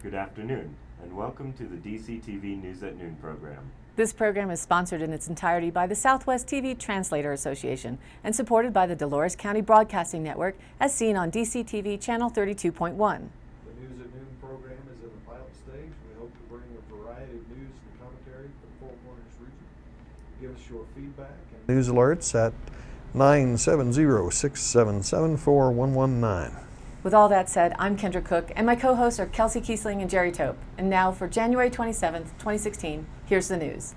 Good afternoon, and welcome to the DCTV News at Noon program. This program is sponsored in its entirety by the Southwest TV Translator Association and supported by the Dolores County Broadcasting Network as seen on DCTV Channel 32.1. The News at Noon program is in the pilot stage. We hope to bring a variety of news and commentary from the Four Corners region. Give us your feedback and news alerts at 970-677-4119. With all that said, I'm Kendra Cook, and my co-hosts are Kelsey Kiesling and Jerry Tope. And now for January 27th, 2016, here's the news.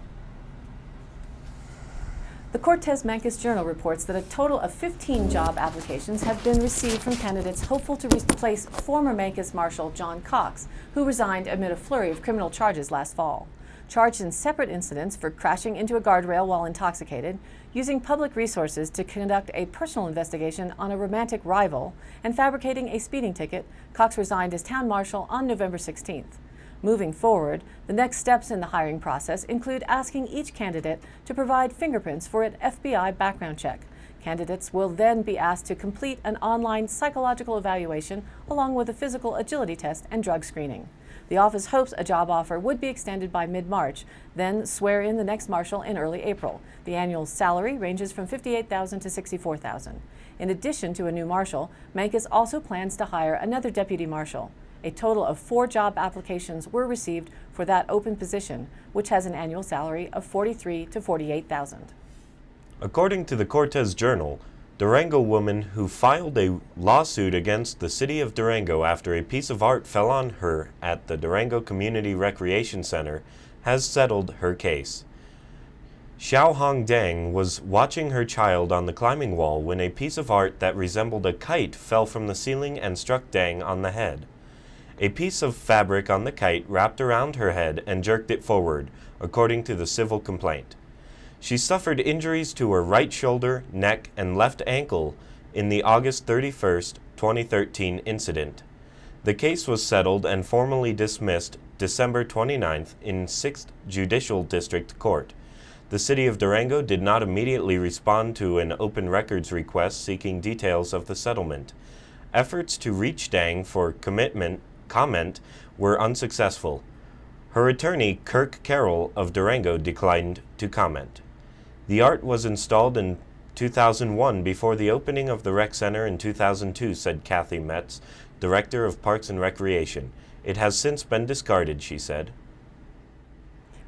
The Cortez Mancos Journal reports that a total of 15 job applications have been received from candidates hopeful to replace former Mancos Marshal John Cox, who resigned amid a flurry of criminal charges last fall. Charged in separate incidents for crashing into a guardrail while intoxicated, using public resources to conduct a personal investigation on a romantic rival, and fabricating a speeding ticket, Cox resigned as town marshal on November 16th. Moving forward, the next steps in the hiring process include asking each candidate to provide fingerprints for an FBI background check. Candidates will then be asked to complete an online psychological evaluation along with a physical agility test and drug screening. The office hopes a job offer would be extended by mid-March, then swear in the next marshal in early April. The annual salary ranges from $58,000 to $64,000. In addition to a new marshal, Mancos also plans to hire another deputy marshal. A total of 4 job applications were received for that open position, which has an annual salary of $43,000 to $48,000. According to the Cortez Journal, Durango woman who filed a lawsuit against the city of Durango after a piece of art fell on her at the Durango Community Recreation Center has settled her case. Xiaohong Deng was watching her child on the climbing wall when a piece of art that resembled a kite fell from the ceiling and struck Deng on the head. A piece of fabric on the kite wrapped around her head and jerked it forward, according to the civil complaint. She suffered injuries to her right shoulder, neck, and left ankle in the August 31, 2013 incident. The case was settled and formally dismissed December 29th in 6th Judicial District Court. The city of Durango did not immediately respond to an open records request seeking details of the settlement. Efforts to reach Dang for comment were unsuccessful. Her attorney, Kirk Carroll of Durango, declined to comment. The art was installed in 2001 before the opening of the rec center in 2002, said Kathy Metz, Director of Parks and Recreation. It has since been discarded, she said.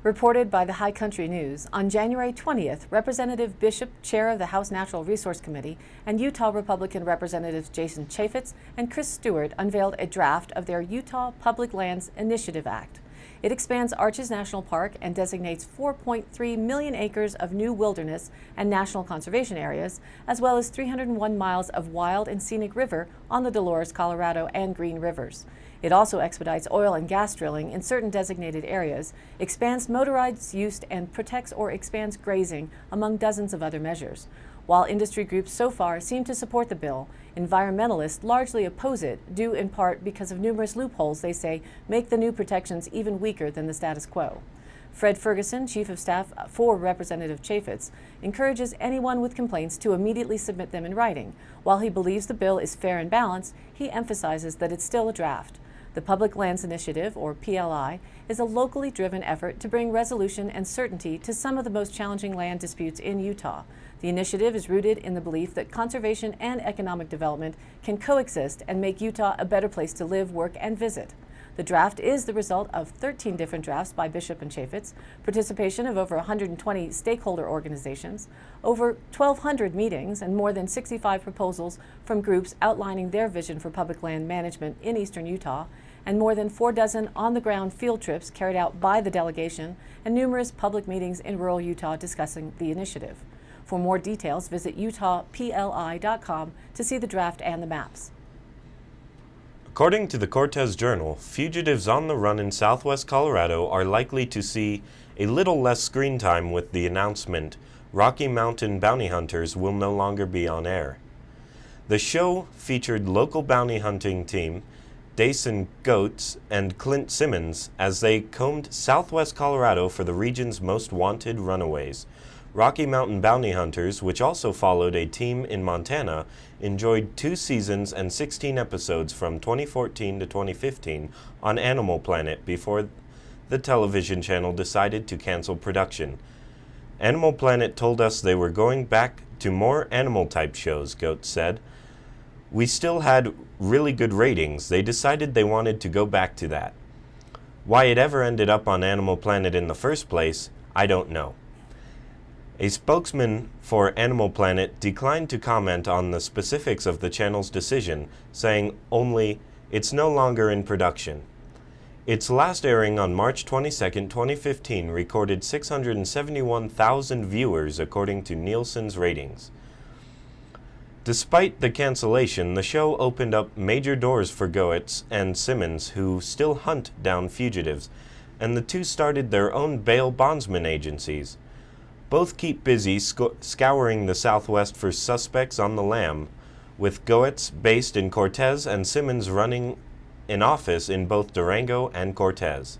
Reported by the High Country News, on January 20th, Representative Bishop, chair of the House Natural Resource Committee, and Utah Republican Representatives Jason Chaffetz and Chris Stewart unveiled a draft of their Utah Public Lands Initiative Act. It expands Arches National Park and designates 4.3 million acres of new wilderness and national conservation areas, as well as 301 miles of wild and scenic river on the Dolores, Colorado, and Green Rivers. It also expedites oil and gas drilling in certain designated areas, expands motorized use, and protects or expands grazing, among dozens of other measures. While industry groups so far seem to support the bill, environmentalists largely oppose it, due in part because of numerous loopholes they say make the new protections even weaker than the status quo. Fred Ferguson, Chief of Staff for Representative Chaffetz, encourages anyone with complaints to immediately submit them in writing. While he believes the bill is fair and balanced, he emphasizes that it's still a draft. The Public Lands Initiative, or PLI, is a locally driven effort to bring resolution and certainty to some of the most challenging land disputes in Utah. The initiative is rooted in the belief that conservation and economic development can coexist and make Utah a better place to live, work, and visit. The draft is the result of 13 different drafts by Bishop and Chaffetz, participation of over 120 stakeholder organizations, over 1,200 meetings, and more than 65 proposals from groups outlining their vision for public land management in eastern Utah, and more than 4 dozen on-the-ground field trips carried out by the delegation, and numerous public meetings in rural Utah discussing the initiative. For more details, visit utahpli.com to see the draft and the maps. According to the Cortez Journal, fugitives on the run in southwest Colorado are likely to see a little less screen time with the announcement Rocky Mountain Bounty Hunters will no longer be on air. The show featured local bounty hunting team Dason Goetz and Clint Simmons as they combed southwest Colorado for the region's most wanted runaways. Rocky Mountain Bounty Hunters, which also followed a team in Montana, enjoyed 2 seasons and 16 episodes from 2014 to 2015 on Animal Planet before the television channel decided to cancel production. Animal Planet told us they were going back to more animal-type shows, Goetz said. We still had really good ratings. They decided they wanted to go back to that. Why it ever ended up on Animal Planet in the first place, I don't know. A spokesman for Animal Planet declined to comment on the specifics of the channel's decision, saying only, "It's no longer in production." Its last airing on March 22, 2015 recorded 671,000 viewers according to Nielsen's ratings. Despite the cancellation, the show opened up major doors for Goetz and Simmons, who still hunt down fugitives, and the two started their own bail bondsman agencies. Both keep busy scouring the Southwest for suspects on the lam, with Goetz based in Cortez and Simmons running an office in both Durango and Cortez.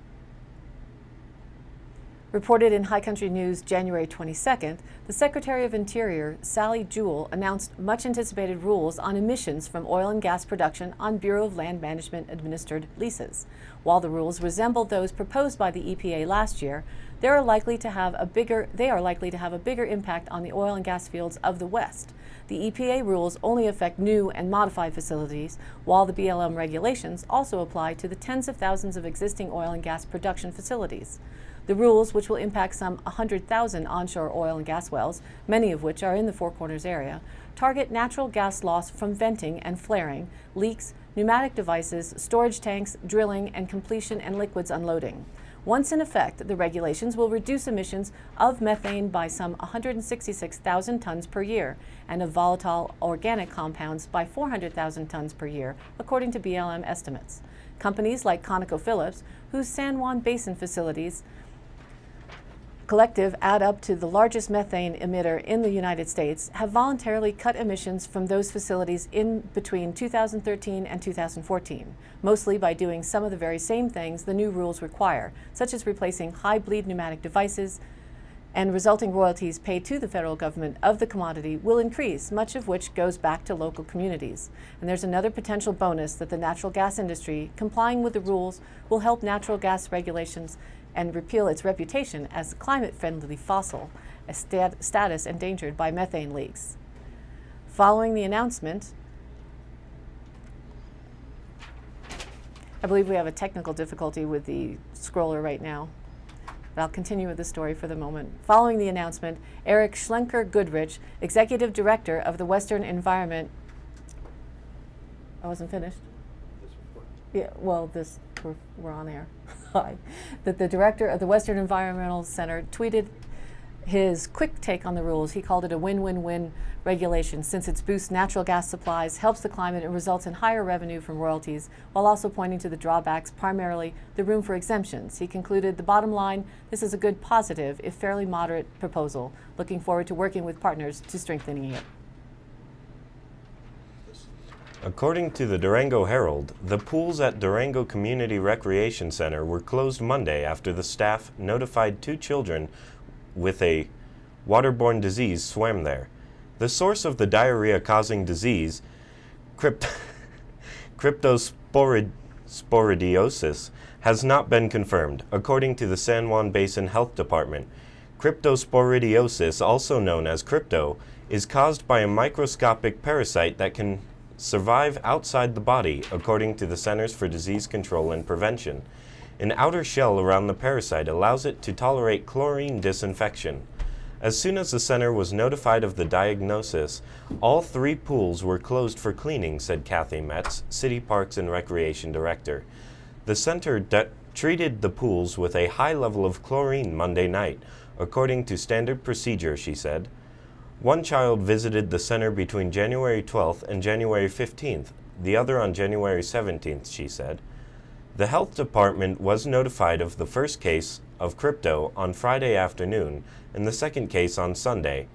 Reported in High Country News January 22nd, the Secretary of Interior, Sally Jewell, announced much-anticipated rules on emissions from oil and gas production on Bureau of Land Management administered leases. While the rules resemble those proposed by the EPA last year, they are likely to have a bigger impact on the oil and gas fields of the West. The EPA rules only affect new and modified facilities, while the BLM regulations also apply to the tens of thousands of existing oil and gas production facilities. The rules, which will impact some 100,000 onshore oil and gas wells, many of which are in the Four Corners area, target natural gas loss from venting and flaring, leaks, pneumatic devices, storage tanks, drilling, and completion and liquids unloading. Once in effect, the regulations will reduce emissions of methane by some 166,000 tons per year and of volatile organic compounds by 400,000 tons per year, according to BLM estimates. Companies like ConocoPhillips, whose San Juan Basin facilities collective add up to the largest methane emitter in the United States, have voluntarily cut emissions from those facilities in between 2013 and 2014, mostly by doing some of the very same things the new rules require, such as replacing high-bleed pneumatic devices, and resulting royalties paid to the federal government of the commodity will increase, much of which goes back to local communities. And there's another potential bonus that the natural gas industry, complying with the rules, will help natural gas regulations and repeal its reputation as a climate-friendly fossil, a status endangered by methane leaks. Following the announcement, I believe we have a technical difficulty with the scroller right now, but I'll continue with the story for the moment. Following the announcement, Eric Schlenker-Goodrich, Executive Director of the Western Environment, I wasn't finished? Yeah, well, we're on air. That the director of the Western Environmental Center tweeted his quick take on the rules. He called it a win-win-win regulation since it boosts natural gas supplies, helps the climate, and results in higher revenue from royalties, while also pointing to the drawbacks, primarily the room for exemptions. He concluded, the bottom line, this is a good positive, if fairly moderate proposal. Looking forward to working with partners to strengthening it. According to the Durango Herald, the pools at Durango Community Recreation Center were closed Monday after the staff notified 2 children with a waterborne disease swam there. The source of the diarrhea-causing disease, cryptosporidiosis, has not been confirmed, according to the San Juan Basin Health Department. Cryptosporidiosis, also known as crypto, is caused by a microscopic parasite that can survive outside the body, according to the Centers for Disease Control and Prevention. An outer shell around the parasite allows it to tolerate chlorine disinfection. As soon as the center was notified of the diagnosis, all 3 pools were closed for cleaning, said Kathy Metz, City Parks and Recreation Director. The center treated the pools with a high level of chlorine Monday night, according to standard procedure, she said. One child visited the center between January 12th and January 15th, the other on January 17th, she said. The health department was notified of the first case of crypto on Friday afternoon and the second case on Sunday,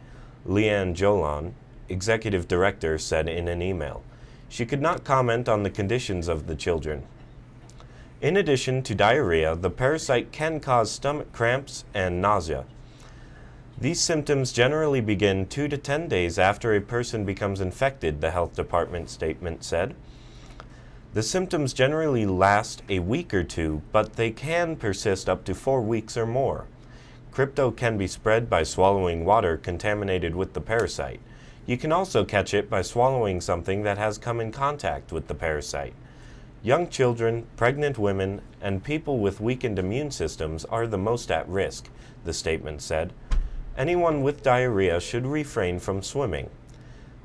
Leanne Jolon, executive director, said in an email. She could not comment on the conditions of the children. In addition to diarrhea, the parasite can cause stomach cramps and nausea. These symptoms generally begin 2 to 10 days after a person becomes infected, the health department statement said. The symptoms generally last a week or two, but they can persist up to 4 weeks or more. Crypto can be spread by swallowing water contaminated with the parasite. You can also catch it by swallowing something that has come in contact with the parasite. Young children, pregnant women, and people with weakened immune systems are the most at risk, the statement said. Anyone with diarrhea should refrain from swimming.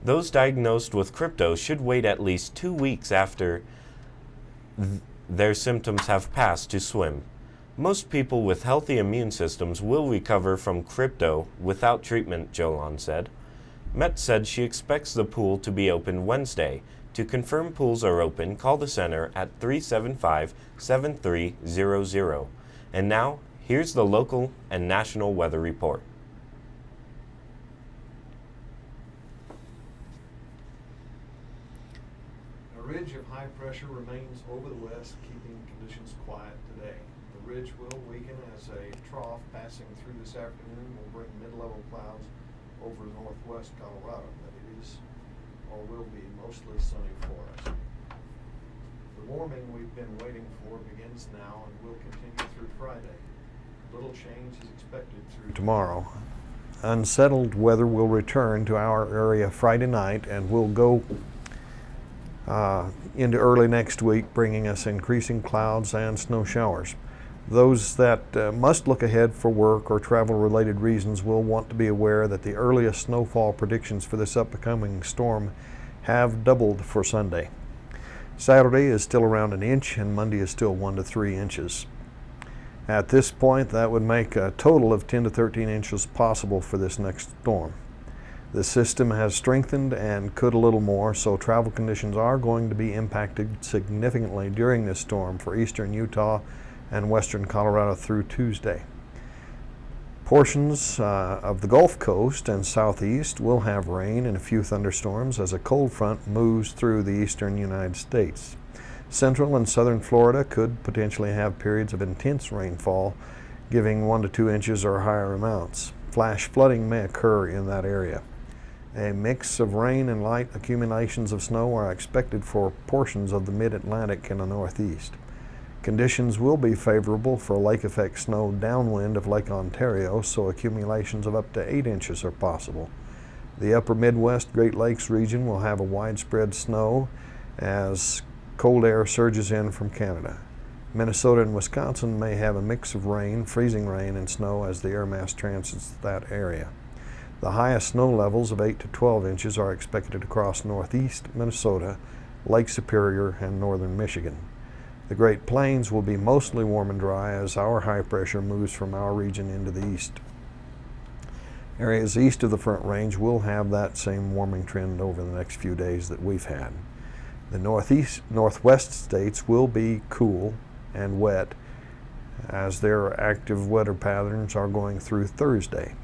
Those diagnosed with crypto should wait at least 2 weeks after their symptoms have passed to swim. Most people with healthy immune systems will recover from crypto without treatment, Jolon said. Met said she expects the pool to be open Wednesday. To confirm pools are open, call the center at 375-7300. And now, here's the local and national weather report. A ridge of high pressure remains over the west, keeping conditions quiet today. The ridge will weaken as a trough passing through this afternoon will bring mid-level clouds over northwest Colorado, but it is or will be mostly sunny for us. The warming we've been waiting for begins now and will continue through Friday. Little change is expected through tomorrow. Unsettled weather will return to our area Friday night and will go into early next week, bringing us increasing clouds and snow showers. Those that must look ahead for work or travel-related reasons will want to be aware that the earliest snowfall predictions for this upcoming storm have doubled for Sunday. Saturday is still around 1 inch and Monday is still 1 to 3 inches. At this point, that would make a total of 10 to 13 inches possible for this next storm. The system has strengthened and could a little more, so travel conditions are going to be impacted significantly during this storm for eastern Utah and western Colorado through Tuesday. Portions of the Gulf Coast and southeast will have rain and a few thunderstorms as a cold front moves through the eastern United States. Central and southern Florida could potentially have periods of intense rainfall, giving 1 to 2 inches or higher amounts. Flash flooding may occur in that area. A mix of rain and light accumulations of snow are expected for portions of the mid-Atlantic and the Northeast. Conditions will be favorable for lake effect snow downwind of Lake Ontario, so accumulations of up to 8 inches are possible. The upper Midwest Great Lakes region will have a widespread snow as cold air surges in from Canada. Minnesota and Wisconsin may have a mix of rain, freezing rain, and snow as the air mass transits that area. The highest snow levels of 8 to 12 inches are expected across northeast Minnesota, Lake Superior, and northern Michigan. The Great Plains will be mostly warm and dry as our high pressure moves from our region into the east. Areas east of the Front Range will have that same warming trend over the next few days that we've had. The northwest states will be cool and wet as their active weather patterns are going through Thursday.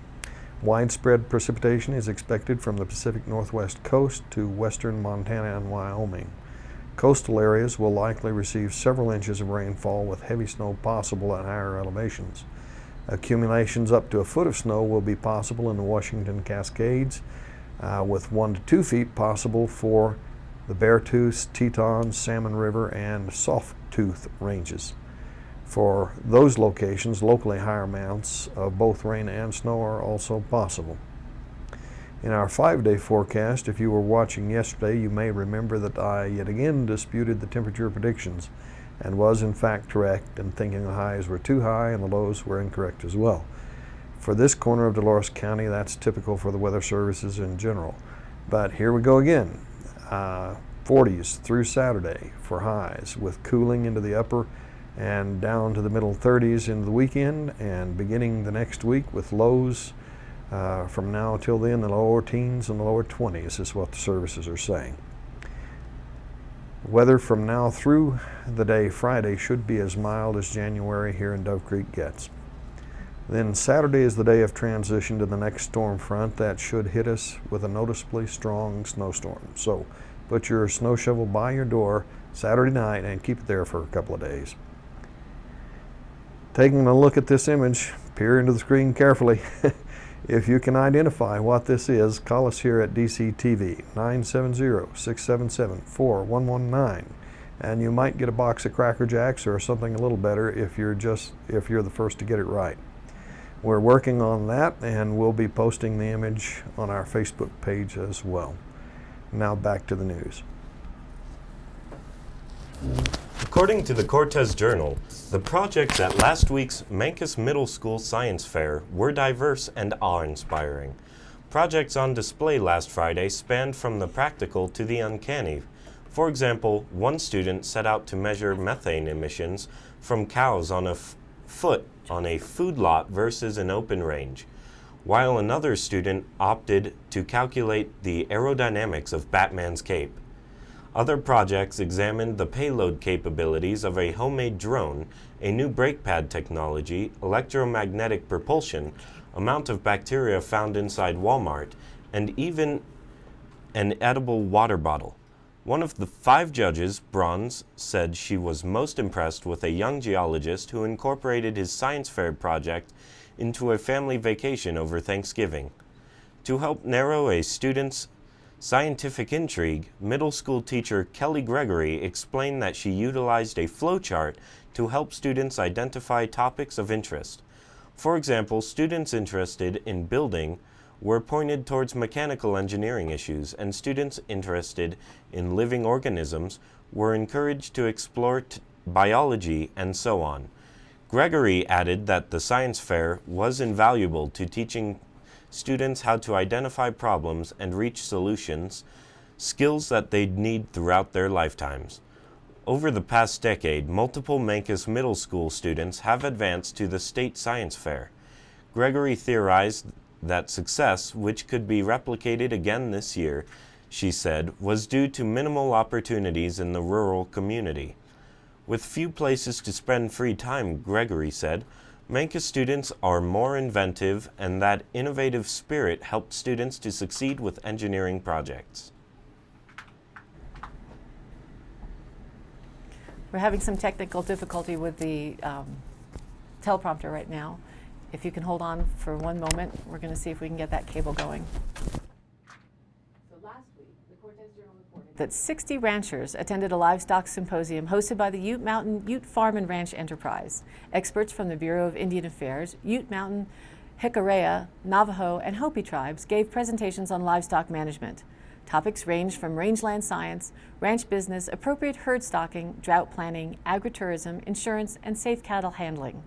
Widespread precipitation is expected from the Pacific Northwest coast to western Montana and Wyoming. Coastal areas will likely receive several inches of rainfall with heavy snow possible at higher elevations. Accumulations up to a foot of snow will be possible in the Washington Cascades, with 1 to 2 feet possible for the Beartooth, Tetons, Salmon River, and Sawtooth ranges. For those locations, locally higher amounts of both rain and snow are also possible. In our 5-day forecast, if you were watching yesterday, you may remember that I yet again disputed the temperature predictions and was in fact correct in thinking the highs were too high and the lows were incorrect as well. For this corner of Dolores County, that's typical for the weather services in general. But here we go again. 40s through Saturday for highs, with cooling into the upper and down to the middle 30s into the weekend, and beginning the next week with lows from now till then, the lower teens and the lower 20s is what the services are saying. Weather from now through the day Friday should be as mild as January here in Dove Creek gets. Then Saturday is the day of transition to the next storm front that should hit us with a noticeably strong snowstorm. So put your snow shovel by your door Saturday night and keep it there for a couple of days. Taking a look at this image, peer into the screen carefully. If you can identify what this is, call us here at DCTV, 970-677-4119. And you might get a box of Cracker Jacks or something a little better if you're the first to get it right. We're working on that, and we'll be posting the image on our Facebook page as well. Now back to the news. According to the Cortez Journal, the projects at last week's Mancos Middle School Science Fair were diverse and awe-inspiring. Projects on display last Friday spanned from the practical to the uncanny. For example, one student set out to measure methane emissions from cows on a foot on a food lot versus an open range, while another student opted to calculate the aerodynamics of Batman's cape. Other projects examined the payload capabilities of a homemade drone, a new brake pad technology, electromagnetic propulsion, amount of bacteria found inside Walmart, and even an edible water bottle. One of the 5 judges, Bronze, said she was most impressed with a young geologist who incorporated his science fair project into a family vacation over Thanksgiving. To help narrow a student's scientific intrigue, middle school teacher Kelly Gregory explained that she utilized a flowchart to help students identify topics of interest. For example, students interested in building were pointed towards mechanical engineering issues, and students interested in living organisms were encouraged to explore biology, and so on. Gregory added that the science fair was invaluable to teaching students how to identify problems and reach solutions, skills that they'd need throughout their lifetimes. Over the past decade, multiple Mancos Middle School students have advanced to the state science fair. Gregory theorized that success, which could be replicated again this year, she said, was due to minimal opportunities in the rural community. With few places to spend free time, Gregory said, Mancos students are more inventive, and that innovative spirit helped students to succeed with engineering projects. We're having some technical difficulty with the teleprompter right now. If you can hold on for one moment, we're going to see if we can get that cable going. So last week, the Cortez Journal reported that 60 ranchers attended a livestock symposium hosted by the Ute Farm Ranch enterprise. Experts from the Bureau of Indian Affairs, Ute Mountain, Jicarilla, Navajo, and Hopi tribes gave presentations on livestock management. Topics ranged from rangeland science, ranch business, appropriate herd stocking, drought planning, agritourism, insurance, and safe cattle handling.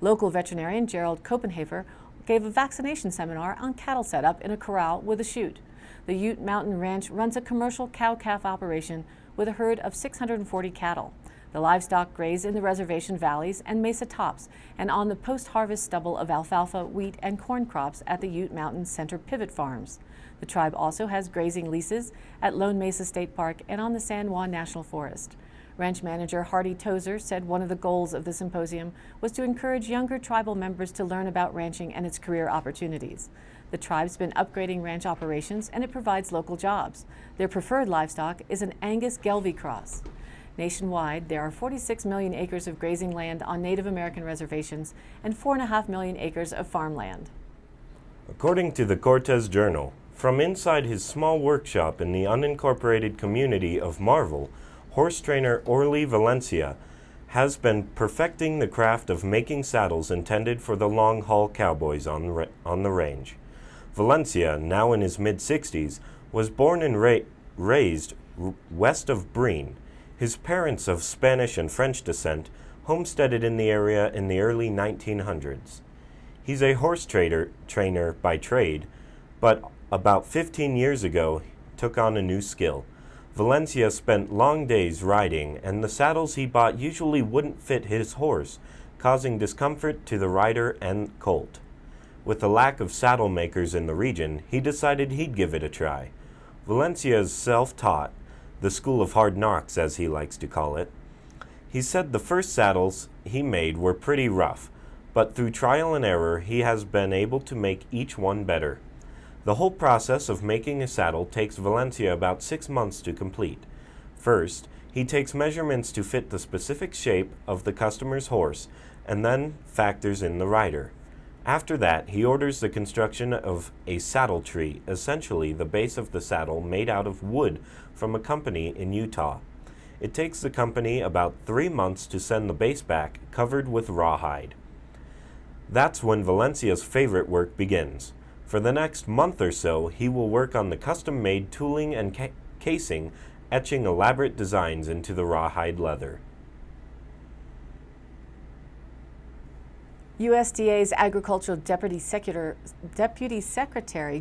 Local veterinarian Gerald Copenhaver gave a vaccination seminar on cattle setup in a corral with a chute. The Ute Mountain Ranch runs a commercial cow-calf operation with a herd of 640 cattle. The livestock graze in the reservation valleys and mesa tops and on the post-harvest stubble of alfalfa, wheat, and corn crops at the Ute Mountain Center Pivot Farms. The tribe also has grazing leases at Lone Mesa State Park and on the San Juan National Forest. Ranch manager Hardy Tozer said one of the goals of the symposium was to encourage younger tribal members to learn about ranching and its career opportunities. The tribe's been upgrading ranch operations, and it provides local jobs. Their preferred livestock is an Angus Gelbvieh cross. Nationwide, there are 46 million acres of grazing land on Native American reservations and 4.5 million acres of farmland. According to the Cortez Journal, from inside his small workshop in the unincorporated community of Marvel, horse trainer Orly Valencia has been perfecting the craft of making saddles intended for the long-haul cowboys on the range. Valencia, now in his mid-60s, was born and raised west of Breen. His parents, of Spanish and French descent, homesteaded in the area in the early 1900s. He's a horse trainer by trade, but about 15 years ago took on a new skill. Valencia spent long days riding, and the saddles he bought usually wouldn't fit his horse, causing discomfort to the rider and colt. With the lack of saddle makers in the region, he decided he'd give it a try. Valencia is self-taught, the school of hard knocks as he likes to call it. He said the first saddles he made were pretty rough, but through trial and error he has been able to make each one better. The whole process of making a saddle takes Valencia about 6 months to complete. First, he takes measurements to fit the specific shape of the customer's horse and then factors in the rider. After that, he orders the construction of a saddle tree, essentially the base of the saddle made out of wood from a company in Utah. It takes the company about 3 months to send the base back, covered with rawhide. That's when Valencia's favorite work begins. For the next month or so, he will work on the custom-made tooling and casing, etching elaborate designs into the rawhide leather. USDA's Agricultural Deputy Secretary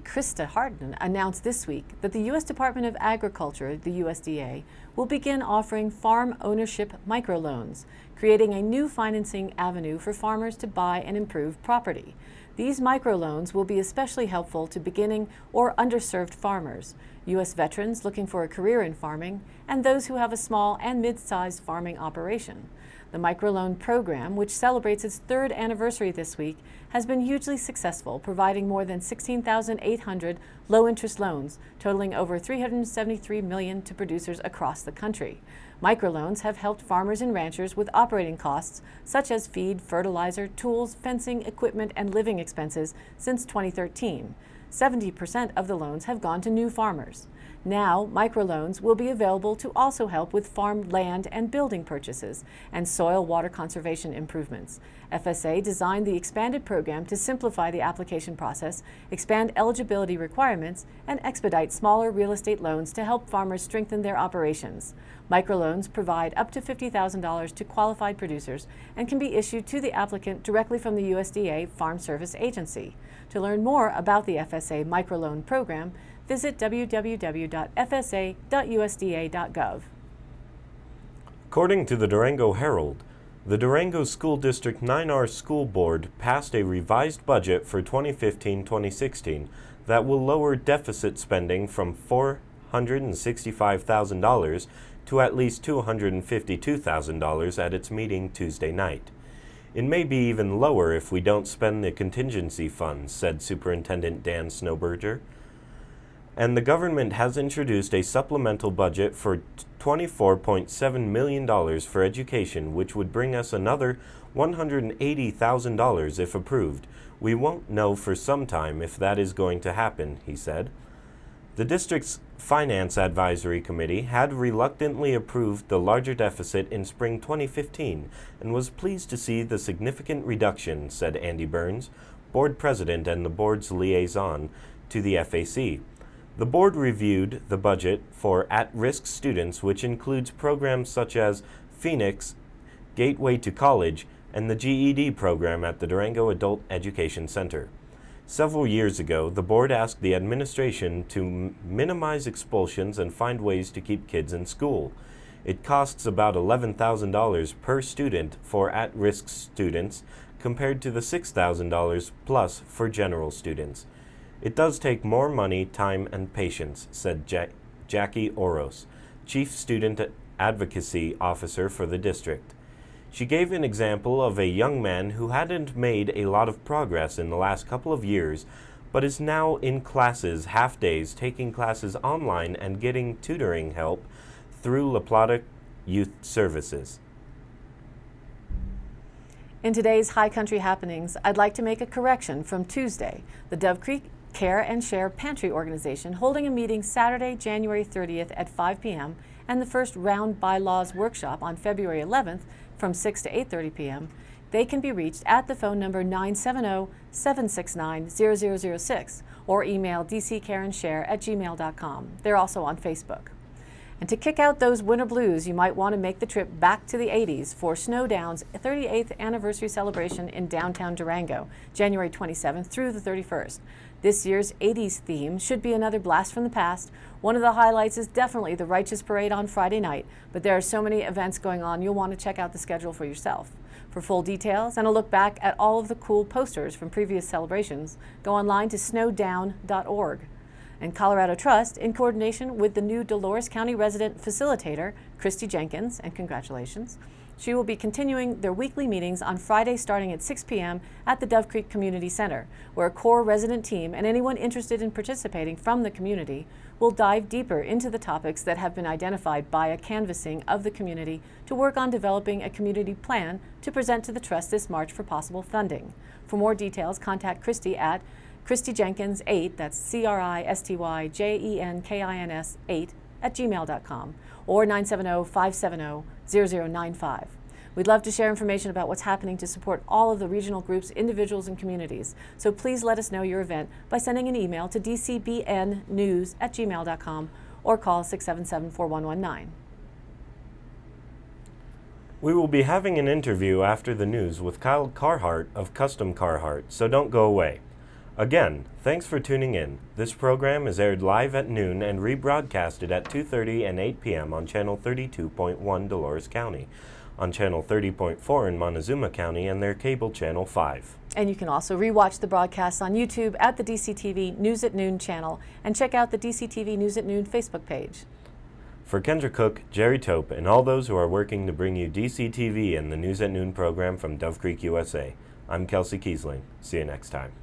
Krista Harden announced this week that the U.S. Department of Agriculture, the USDA, will begin offering farm ownership microloans, creating a new financing avenue for farmers to buy and improve property. These microloans will be especially helpful to beginning or underserved farmers, U.S. veterans looking for a career in farming, and those who have a small and mid-sized farming operation. The microloan program, which celebrates its 3rd anniversary this week, has been hugely successful, providing more than 16,800 low-interest loans, totaling over $373 million to producers across the country. Microloans have helped farmers and ranchers with operating costs such as feed, fertilizer, tools, fencing, equipment, and living expenses since 2013. 70% of the loans have gone to new farmers. Now, microloans will be available to also help with farm land and building purchases and soil water conservation improvements. FSA designed the expanded program to simplify the application process, expand eligibility requirements, and expedite smaller real estate loans to help farmers strengthen their operations. Microloans provide up to $50,000 to qualified producers and can be issued to the applicant directly from the USDA Farm Service Agency. To learn more about the FSA microloan program, visit www.fsa.usda.gov. According to the Durango Herald, the Durango School District 9R School Board passed a revised budget for 2015-2016 that will lower deficit spending from $465,000 to at least $252,000 at its meeting Tuesday night. It may be even lower if we don't spend the contingency funds, said Superintendent Dan Snowberger. And the government has introduced a supplemental budget for $24.7 million for education, which would bring us another $180,000 if approved. We won't know for some time if that is going to happen, he said. The district's Finance Advisory Committee had reluctantly approved the larger deficit in spring 2015 and was pleased to see the significant reduction, said Andy Burns, board president and the board's liaison to the FAC. The board reviewed the budget for at-risk students, which includes programs such as Phoenix, Gateway to College, and the GED program at the Durango Adult Education Center. Several years ago, the board asked the administration to minimize expulsions and find ways to keep kids in school. It costs about $11,000 per student for at-risk students compared to the $6,000 plus for general students. It does take more money, time, and patience, said Jackie Oros, Chief Student Advocacy Officer for the district. She gave an example of a young man who hadn't made a lot of progress in the last couple of years, but is now in classes half-days, taking classes online and getting tutoring help through La Plata Youth Services. In today's High Country happenings, I'd like to make a correction from Tuesday. The Dove Creek Care and Share Pantry Organization holding a meeting Saturday, January 30th at 5 p.m. and the first round bylaws workshop on February 11th from 6 to 8:30 p.m. They can be reached at the phone number 970-769-0006 or email dccareandshare@gmail.com. They're also on Facebook. And to kick out those winter blues, you might want to make the trip back to the 80s for Snowdown's 38th anniversary celebration in downtown Durango, January 27th through the 31st. This year's 80s theme should be another blast from the past. One of the highlights is definitely the Righteous Parade on Friday night, but there are so many events going on, you'll want to check out the schedule for yourself. For full details and a look back at all of the cool posters from previous celebrations, go online to snowdown.org. And Colorado Trust, in coordination with the new Dolores County resident facilitator, Christy Jenkins, and congratulations, She will be continuing their weekly meetings on Friday starting at 6 p.m. at the Dove Creek Community Center, where a core resident team and anyone interested in participating from the community will dive deeper into the topics that have been identified by a canvassing of the community to work on developing a community plan to present to the Trust this March for possible funding. For more details, contact Christy at ChristyJenkins8, that's ChristyJenkins 8 @gmail.com, or 970-570-0095. We'd love to share information about what's happening to support all of the regional groups, individuals, and communities. So please let us know your event by sending an email to dcbnnews@gmail.com or call 677-4119. We will be having an interview after the news with Kyle Carhart of Custom Carhart, so don't go away. Again, thanks for tuning in. This program is aired live at noon and rebroadcasted at 2:30 and 8 p.m. on Channel 32.1 Dolores County, on Channel 30.4 in Montezuma County, and their cable Channel 5. And you can also rewatch the broadcasts on YouTube at the DCTV News at Noon channel, and check out the DCTV News at Noon Facebook page. For Kendra Cook, Jerry Tope, and all those who are working to bring you DCTV and the News at Noon program from Dove Creek, USA, I'm Kelsey Kiesling. See you next time.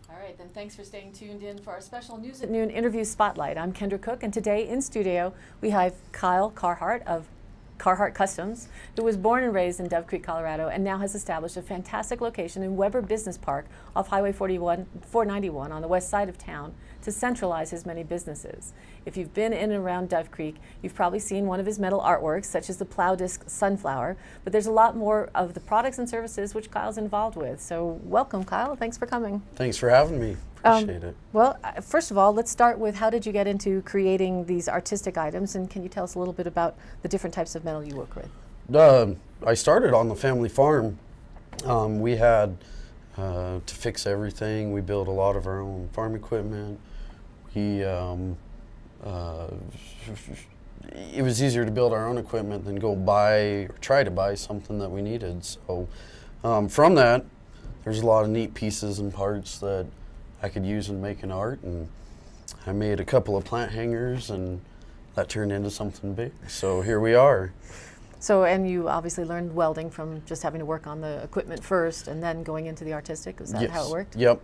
All right, then thanks for staying tuned in for our special News at Noon interview spotlight. I'm Kendra Cook, and today in studio we have Kyle Carhart of Carhart Customs, who was born and raised in Dove Creek, Colorado, and now has established a fantastic location in Weber Business Park off Highway 491 on the west side of town to centralize his many businesses. If you've been in and around Dove Creek, you've probably seen one of his metal artworks, such as the plow disc sunflower, but there's a lot more of the products and services which Kyle's involved with. So welcome, Kyle. Thanks for coming. Thanks for having me. Appreciate it. Well, first of all, let's start with how did you get into creating these artistic items, and can you tell us a little bit about the different types of metal you work with? I started on the family farm. We had to fix everything. We built a lot of our own farm equipment. It was easier to build our own equipment than go buy or try to buy something that we needed. So from that, there's a lot of neat pieces and parts that I could use in making art, and I made a couple of plant hangers, and that turned into something big. So here we are. So, and you obviously learned welding from just having to work on the equipment first and then going into the artistic. Was that how it worked? Yep.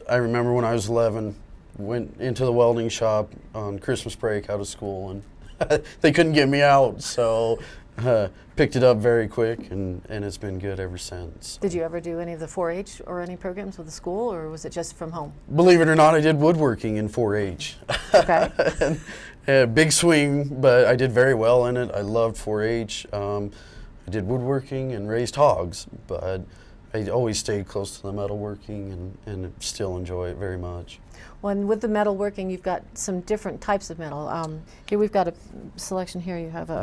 I remember when I was 11, went into the welding shop on Christmas break out of school, and they couldn't get me out, so picked it up very quick, and it's been good ever since. Did you ever do any of the 4-H or any programs with the school, or was it just from home? Believe it or not, I did woodworking in 4-H. Okay. Big swing, but I did very well in it. I loved 4-H. I did woodworking and raised hogs, but I always stayed close to the metalworking and still enjoy it very much. Well, and with the metalworking, you've got some different types of metal. Here we've got a selection here. You have a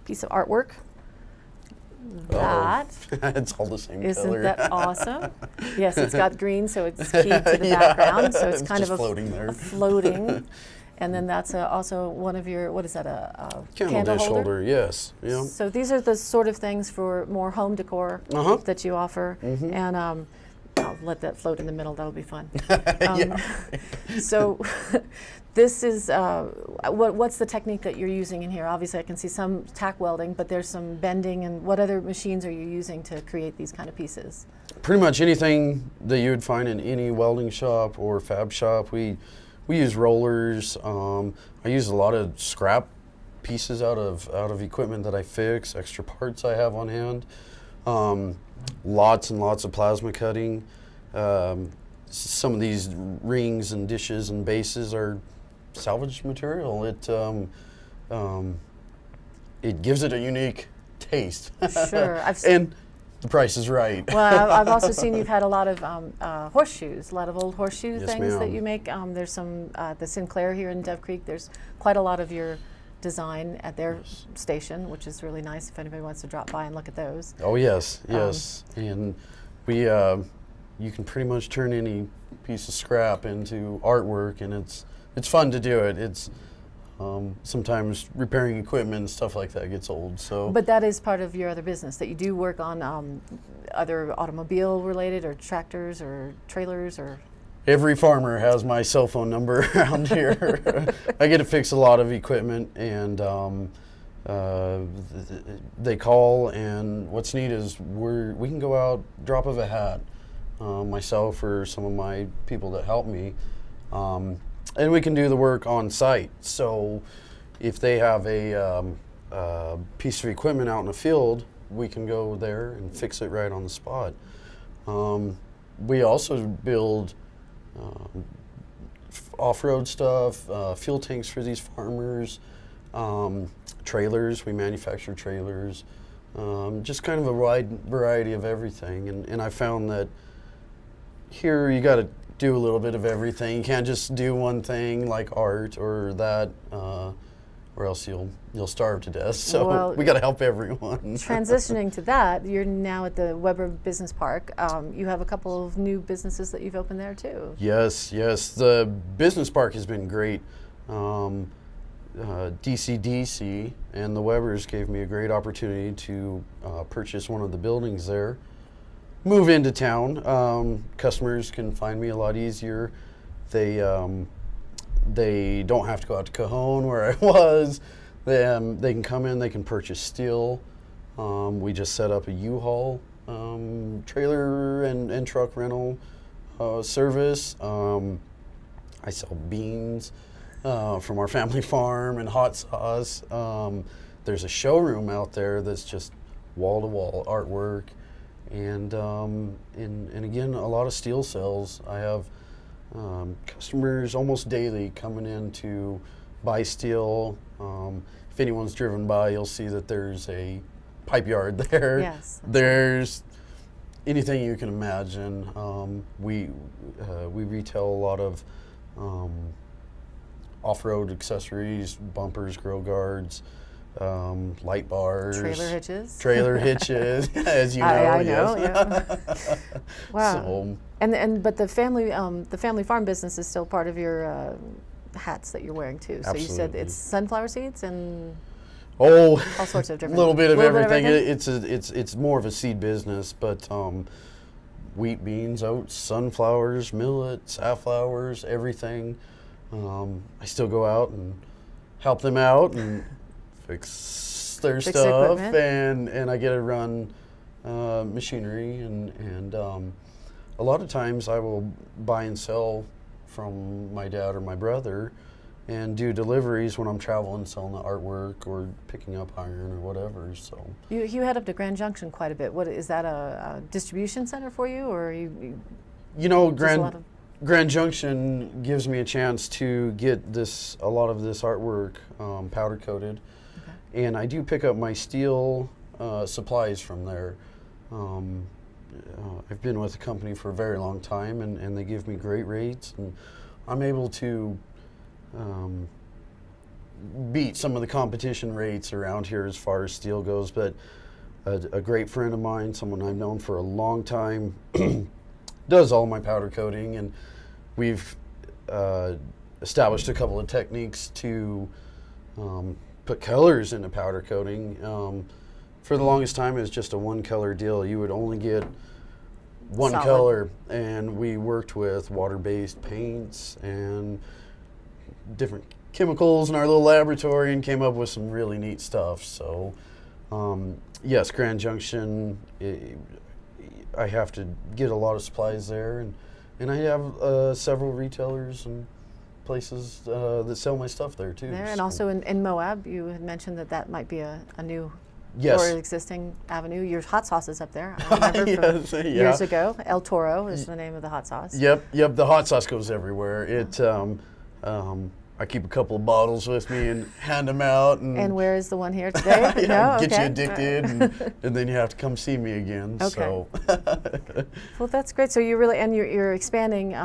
piece of artwork. That it's all the same isn't color. that awesome? Yes, it's got green, so it's keyed to the background. So it's kind just of floating there. Floating. And then that's also one of your, what is that, a Candle dish holder? Yes. Yeah. So these are the sort of things for more home decor that you offer. And I'll let that float in the middle. That'll be fun. So this is, what's the technique that you're using in here? Obviously I can see some tack welding, but there's some bending, and what other machines are you using to create these kind of pieces? Pretty much anything that you would find in any welding shop or fab shop. We use rollers. I use a lot of scrap pieces out of equipment that I fix, extra parts I have on hand. Lots and lots of plasma cutting. Some of these rings and dishes and bases are salvage material. It gives it a unique taste. Sure. And the price is right. Well, I've also seen you've had a lot of horseshoes, a lot of old horseshoe Yes, things that ma'am. you make. There's some, the Sinclair here in Dove Creek, there's quite a lot of your design at their station, which is really nice if anybody wants to drop by and look at those. Oh yes, yes. And we, you can pretty much turn any piece of scrap into artwork, and it's fun to do it. It's sometimes repairing equipment and stuff like that gets old. So, But that is part of your other business, that you do work on other automobile related or tractors or trailers or? every farmer has my cell phone number around here. I get to fix a lot of equipment, and they call, and what's neat is we can go out, drop of a hat, myself or some of my people that help me, and we can do the work on site. So if they have a piece of equipment out in the field, we can go there and fix it right on the spot. We also build off-road stuff, fuel tanks for these farmers, trailers. We manufacture trailers, just kind of a wide variety of everything. And I found that here you got to do a little bit of everything. You can't just do one thing like art or that, or else you'll starve to death. So well, we got to help everyone. Transitioning to that, you're now at the Weber Business Park. You have a couple of new businesses that you've opened there too. Yes. The business park has been great. DCDC and the Webers gave me a great opportunity to purchase one of the buildings there, move into town. Customers can find me a lot easier. They don't have to go out to Cajon where I was. They can come in, they can purchase steel. We just set up a U-Haul trailer and truck rental service. I sell beans from our family farm and hot sauce. There's a showroom out there that's just wall-to-wall artwork. And again, a lot of steel sales. I have customers almost daily coming in to buy steel. If anyone's driven by, you'll see that there's a pipe yard there. Yes. There's anything you can imagine. We retail a lot of off-road accessories, bumpers, grill guards, light bars, trailer hitches, as you know. I yes. know. Yeah. Wow. So, but the family farm business is still part of your hats that you're wearing too. So you said Absolutely. it's sunflower seeds and all sorts of different. little bit of everything. everything? It's more of a seed business, but wheat, beans, oats, sunflowers, millet, safflowers, everything. I still go out and help them out and fix their stuff, and I get to run machinery, and a lot of times I will buy and sell from my dad or my brother and do deliveries when I'm traveling, selling the artwork or picking up iron or whatever. So You head up to Grand Junction quite a bit. What is that, a distribution center for you, or you know, Grand Junction gives me a chance to get a lot of this artwork powder coated, okay. And I do pick up my steel supplies from there. I've been with the company for a very long time, and they give me great rates, and I'm able to beat some of the competition rates around here as far as steel goes. But a great friend of mine, someone I've known for a long time, does all my powder coating, and we've established a couple of techniques to put colors into powder coating. For the longest time, it was just a one-color deal. You would only get one solid color, and we worked with water-based paints and different chemicals in our little laboratory and came up with some really neat stuff. So, yes, Grand Junction, I have to get a lot of supplies there, and I have several retailers and places that sell my stuff there too. And also in Moab, you had mentioned that might be a new yes. or existing avenue. Your hot sauce is up there. I remember yes, from years ago. El Toro is the name of the hot sauce. Yep. The hot sauce goes everywhere. It. I keep a couple of bottles with me and hand them out. And where is the one here today? Yeah, get you addicted, and then you have to come see me again. Okay. So. Well, that's great. So you really, and you're expanding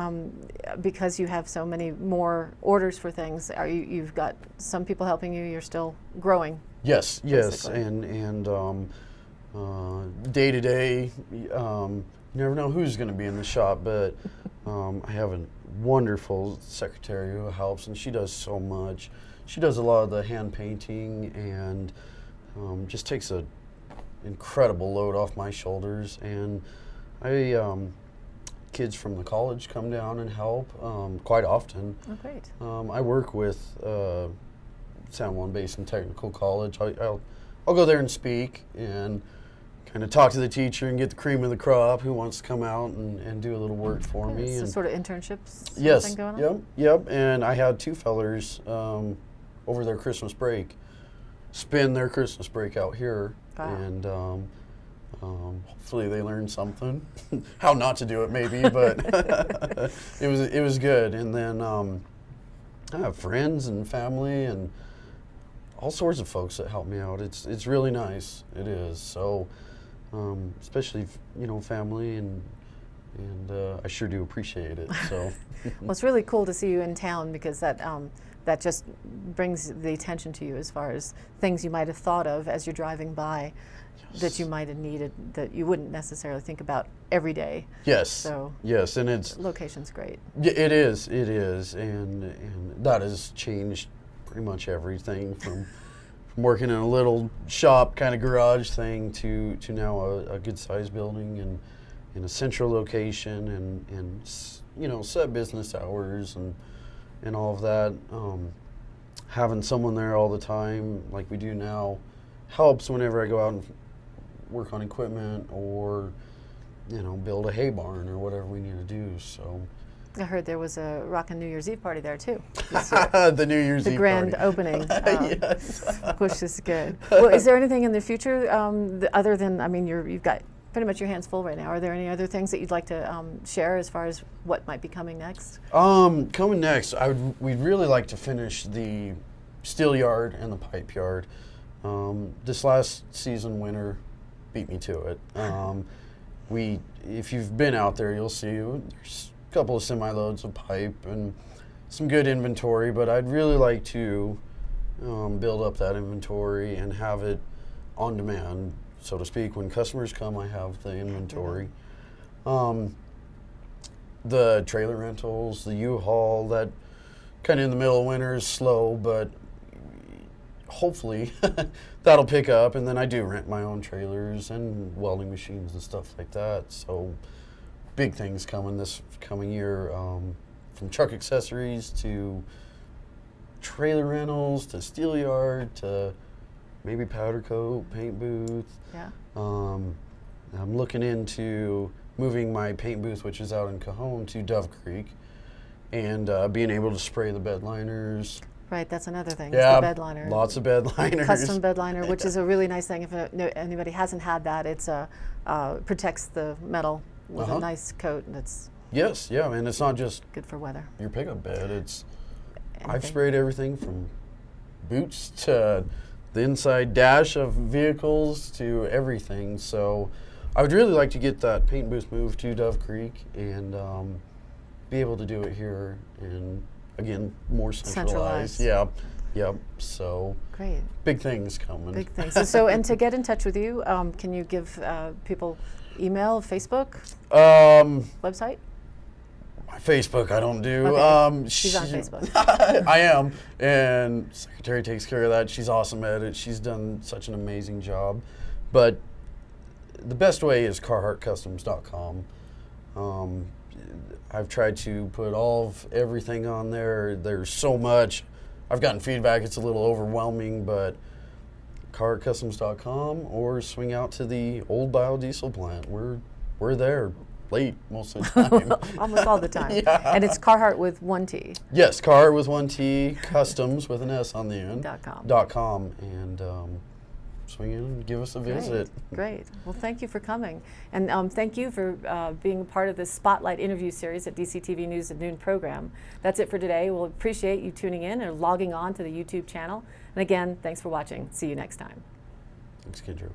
because you have so many more orders for things. You've got some people helping you. You're still growing. Yes, basically. and day to day, you never know who's going to be in the shop, but I have a wonderful secretary who helps, and she does so much. She does a lot of the hand painting and just takes an incredible load off my shoulders, and I kids from the college come down and help quite often. Oh, great. I work with San Juan Basin Technical College. I'll go there and speak and kind of talk to the teacher and get the cream of the crop who wants to come out and do a little work for me. So And sort of internships. yes, Thing going on? yep. And I had 2 fellers over their Christmas break spend their Christmas break out here, Wow. and hopefully they learned something. How not to do it, maybe, but it was good. And then I have friends and family and all sorts of folks that help me out. It's really nice. It is. So especially family and I sure do appreciate it. So Well, it's really cool to see you in town because that just brings the attention to you as far as things you might have thought of as you're driving by that you might have needed that you wouldn't necessarily think about every day. yes, So yes, and it's location's great. it is, and that has changed pretty much everything from working in a little shop kind of garage thing to now a good sized building and in a central location and set business hours and all of that. Having someone there all the time like we do now helps whenever I go out and work on equipment or build a hay barn or whatever we need to do. So I heard there was a rockin' New Year's Eve party there too. the New Year's The Eve grand party. opening, Yes. which is good. Well, is there anything in the future other than, I mean, you've got pretty much your hands full right now. Are there any other things that you'd like to share as far as what might be coming next? Coming next, we'd really like to finish the steel yard and the pipe yard. This last season, winter beat me to it. If you've been out there, you'll see there's a couple of semi-loads of pipe and some good inventory, but I'd really like to build up that inventory and have it on demand, so to speak. When customers come, I have the inventory. The trailer rentals, the U-Haul, that kind of in the middle of winter is slow, but hopefully that'll pick up. And then I do rent my own trailers and welding machines and stuff like that. So big things coming this coming year, from truck accessories to trailer rentals to steel yard to maybe powder coat, paint booth. Yeah. I'm looking into moving my paint booth, which is out in Cajon, to Dove Creek, and being able to spray the bed liners. Right, that's another thing. Yeah, It's the bed liner. lots of bed liners. Custom bed liner, which is a really nice thing. If anybody hasn't had that, it's protects the metal with a nice coat, and it's Yes, yeah, and it's not just good for weather. your pickup bed. I've Anything. sprayed everything from boots to the inside dash of vehicles to everything. So I would really like to get that paint booth moved to Dove Creek and be able to do it here and, again, more centralized. Centralized. Yep. So Great. big things coming. Big things. So, and to get in touch with you, can you give people email, Facebook, website? My Facebook, I don't do. Okay. She's on Facebook. I am, and secretary takes care of that. She's awesome at it. She's done such an amazing job. But the best way is carhartcustoms.com. I've tried to put all of everything on there. There's so much. I've gotten feedback. It's a little overwhelming, but carhartcustoms.com or swing out to the old biodiesel plant. We're there late most of the time. Almost all the time. Yeah. And it's Carhart with one T. Yes, Carhart with one T, customs with an S on the end. .com. And swing in and give us a visit. Great. Well, thank you for coming. And thank you for being a part of this Spotlight interview series at DCTV News at Noon program. That's it for today. We'll appreciate you tuning in or logging on to the YouTube channel. And again, thanks for watching. See you next time. Thanks, Kendra.